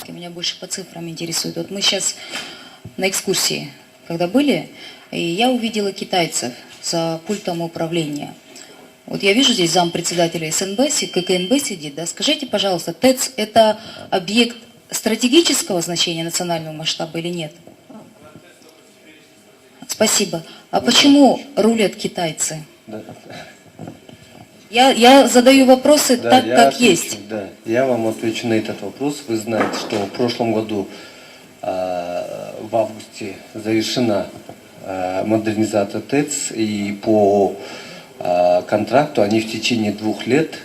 порядке, меня больше по цифрам интересует. Вот мы сейчас на экскурсии, когда были, и я увидела китайцев за пультом управления. Вот я вижу здесь зампредседателя СНБ, ККНБ сидит, да? Скажите, пожалуйста, ТЭЦ – это объект стратегического значения национального масштаба или нет? Спасибо. А почему рулят китайцы? Да. Я задаю вопросы Да, так, как отвечу, есть. Да, я вам отвечу на этот вопрос. Вы знаете, что в прошлом году в августе завершена модернизация ТЭЦ, и по контракту они в течение 2 лет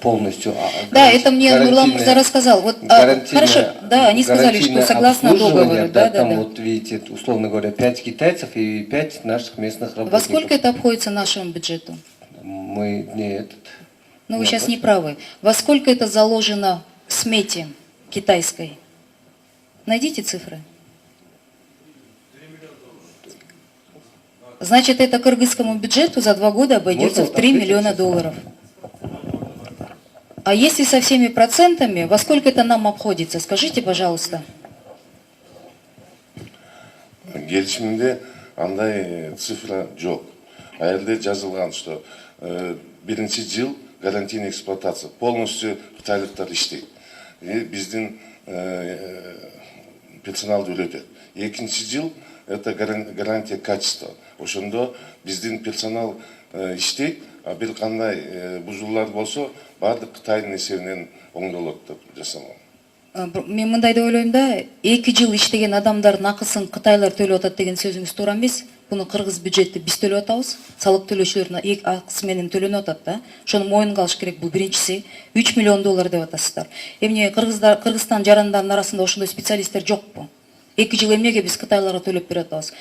полностью... Да, это мне Нурлан Мурза рассказал. Вот, хорошо, да, они сказали, что согласно договору. Да, там вот видите, условно говоря, 5 китайцев и 5 наших местных работников. Во сколько это обходится нашему бюджету? Мы не этот... Ну, вы сейчас не правы. Во сколько это заложено в смете китайской? Найдите цифры. Значит, это кыргызскому бюджету за 2 года обойдется в 3 миллиона долларов. А если со всеми процентами, во сколько это нам обходится? Скажите, пожалуйста. Келишимде андай цифра жоқ. А жерде жазылган, что биринчи жыл гарантийный эксплуатация. Полностью кытайлыктар иштейт. Биздин персонал төлөтөт. Экинчи жыл это гарантия качества. Ошондо биздин персонал иштейт, а бир кандай бузуулар болсо баардык Кытайдын эсебинен оңдолот деп жасалган. Мен мындай деп ойлойм да, 2 жыл иштеген адамдардын акысын кытайлар төлөп атат деген сөзүңүз туура эмес. Буну кыргыз бюджетти биз төлөп атабыз, салык төлөөчүлөрдүн акысы менен төлөнүп атат да. Ошону моюнга алыш керек. Бул биринчиси 3 миллион доллар деп атасыздар. Эмне Кыргызстан жарандарынын арасында ошондой специалисттер жокпу? 2 жыл эмнеге биз кытайларга төлөп берип атабыз?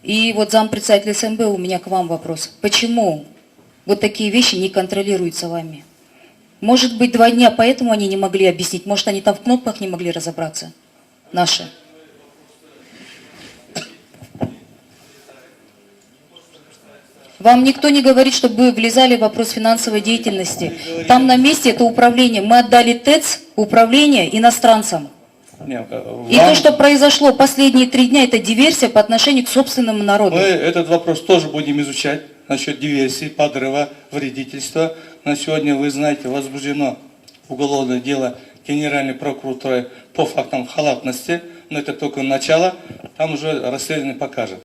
И вот зампредседатель СНБ, у меня к вам вопрос. Почему вот такие вещи не контролируются вами? Может быть, 2 дня, поэтому они не могли объяснить. Может, они там в кнопках не могли разобраться? Наши. Вам никто не говорит, чтобы вы влезали в вопрос финансовой деятельности. Там на месте это управление. Мы отдали ТЭЦ управление иностранцам. И то, что произошло последние 3 дня, это диверсия по отношению к собственному народу. Мы этот вопрос тоже будем изучать насчет диверсии, подрыва, вредительства. На сегодня, вы знаете, возбуждено уголовное дело Генеральной прокуратурой по фактам халатности. Но это только начало, там уже расследование покажет.